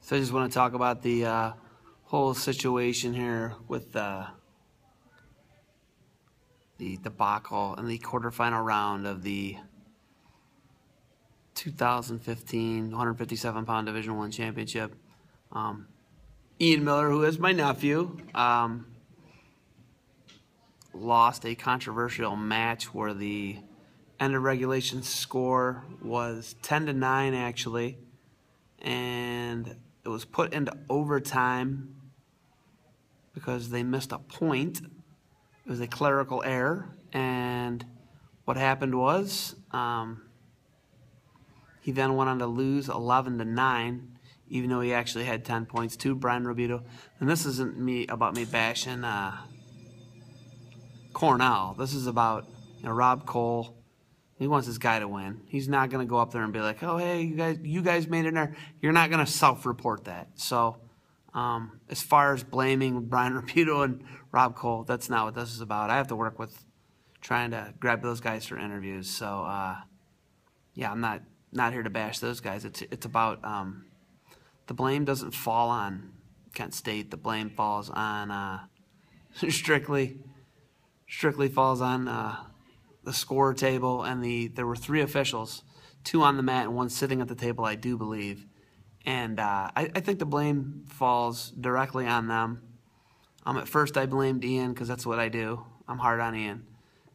So I just want to talk about the whole situation here with the debacle in the quarterfinal round of the 2015 157-pound Division I championship. Ian Miller, who is my nephew, lost a controversial match where the end of regulation score was 10-9 actually, and it was put into overtime because they missed a point. It was a clerical error, and what happened was he then went on to lose 11-9, even though he actually had 10 points to Brian Realbutto. And this isn't about me bashing Cornell. This is about Rob Cole. He wants his guy to win. He's not going to go up there and be like, "Oh, hey, you guys made an error." You're not going to self-report that. So, as far as blaming Brian Realbutto and Rob Cole, that's not what this is about. I have to work with trying to grab those guys for interviews. So, yeah, I'm not here to bash those guys. It's about the blame doesn't fall on Kent State. The blame falls on strictly falls on the score table, and there were 3 officials, 2 on the mat and 1 sitting at the table, I do believe. And I think the blame falls directly on them. At first I blamed Ian because that's what I do. I'm hard on Ian.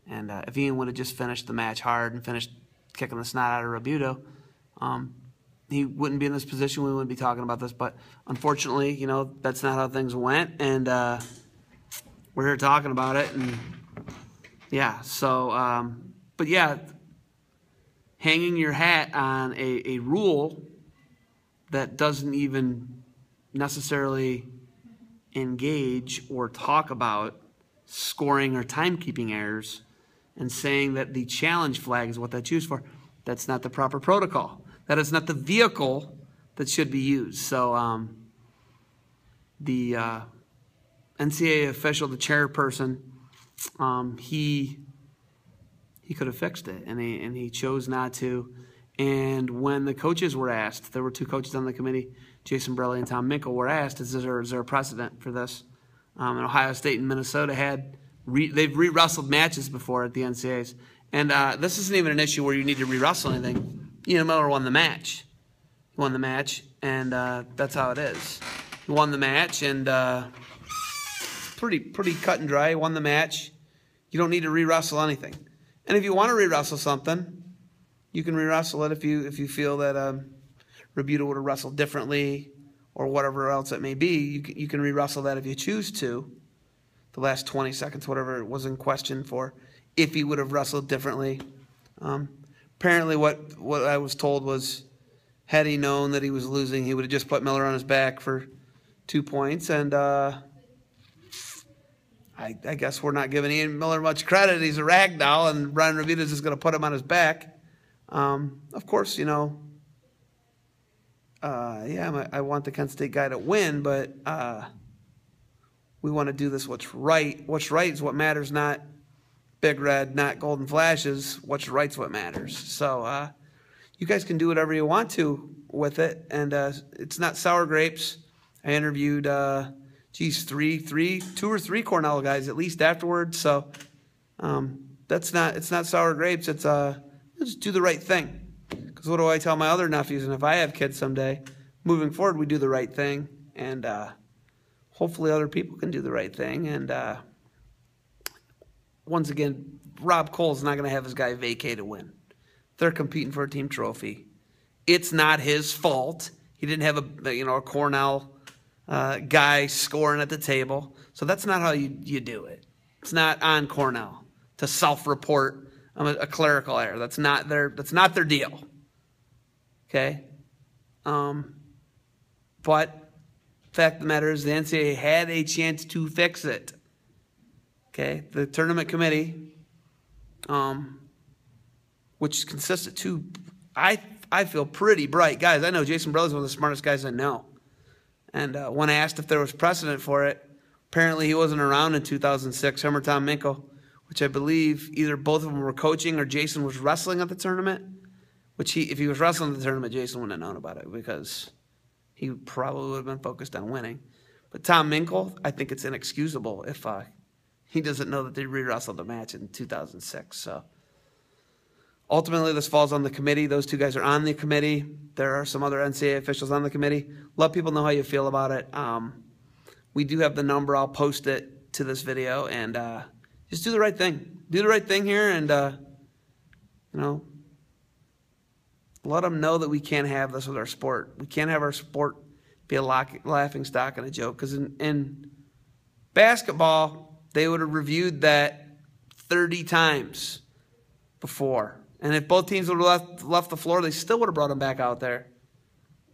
And if Ian would have just finished the match hard and finished kicking the snot out of Realbutto, he wouldn't be in this position. We wouldn't be talking about this. But unfortunately, that's not how things went. And we're here talking about it. And yeah, so, but yeah, hanging your hat on a rule that doesn't even necessarily engage or talk about scoring or timekeeping errors and saying that the challenge flag is what that's used for, that's not the proper protocol. That is not the vehicle that should be used. So the NCAA official, the chairperson, he could have fixed it, and he chose not to. And when the coaches were asked, there were 2 coaches on the committee, Jason Borelli and Tom Minkle, were asked, is there a precedent for this? And Ohio State and Minnesota they've re-wrestled matches before at the NCAAs. And this isn't even an issue where you need to re-wrestle anything. Ian Miller won the match. He won the match, and that's how it is. He won the match, and pretty cut and dry. He won the match. You don't need to re-wrestle anything. And if you want to re-wrestle something, you can re-wrestle it if you feel that Realbutto would have wrestled differently or whatever else it may be. You can re-wrestle that if you choose to. The last 20 seconds, whatever it was in question for, if he would have wrestled differently. Apparently what I was told was, had he known that he was losing, he would have just put Miller on his back for 2 points. And I guess we're not giving Ian Miller much credit. He's a rag doll, and Brian Realbutto is just going to put him on his back. Of course, yeah, I want the Kent State guy to win, but we want to do this what's right. What's right is what matters, not Big Red, not Golden Flashes. What's right's what matters. So you guys can do whatever you want to with it, and it's not sour grapes. I interviewed, 2 or 3 Cornell guys at least afterwards. So it's not sour grapes. It's just do the right thing. Because what do I tell my other nephews? And if I have kids someday, moving forward, we do the right thing, and hopefully other people can do the right thing. And once again, Rob Cole's not going to have his guy vacate to win. They're competing for a team trophy. It's not his fault. He didn't have a Cornell guy scoring at the table. So that's not how you do it. It's not on Cornell to self-report a clerical error. That's not their deal. Okay? But the fact of the matter is the NCAA had a chance to fix it. Okay? The tournament committee, which consists of 2, I feel pretty bright guys. I know Jason Borelli is one of the smartest guys I know. And when asked if there was precedent for it, apparently he wasn't around in 2006, him or Tom Minkle, which I believe either both of them were coaching or Jason was wrestling at the tournament, which if he was wrestling at the tournament, Jason wouldn't have known about it because he probably would have been focused on winning. But Tom Minkle, I think it's inexcusable if he doesn't know that they re-wrestled the match in 2006. So ultimately, this falls on the committee. Those two guys are on the committee. There are some other NCAA officials on the committee. Let people know how you feel about it. We do have the number. I'll post it to this video, and just do the right thing. Do the right thing here, and let them know that we can't have this with our sport. We can't have our sport be a laughing stock and a joke. Because in basketball, they would have reviewed that 30 times before. And if both teams would have left the floor, they still would have brought them back out there.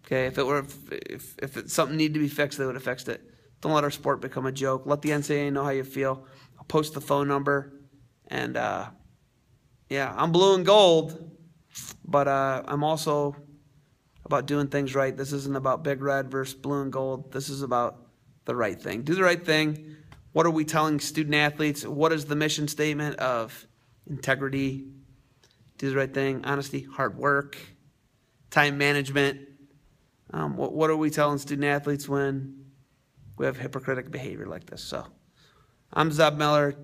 Okay, if it's something needed to be fixed, they would have fixed it. Don't let our sport become a joke. Let the NCAA know how you feel. I'll post the phone number. And, I'm blue and gold, but I'm also about doing things right. This isn't about big red versus blue and gold. This is about the right thing. Do the right thing. What are we telling student athletes? What is the mission statement of integrity? Do the right thing, honesty, hard work, time management. What are we telling student athletes when we have hypocritical behavior like this? So I'm Zeb Miller.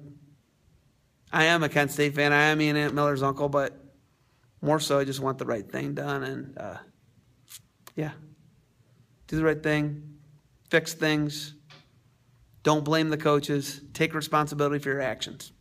I am a Kent State fan. I am Ian Ant Miller's uncle, but more so I just want the right thing done. And, do the right thing, fix things. Don't blame the coaches. Take responsibility for your actions.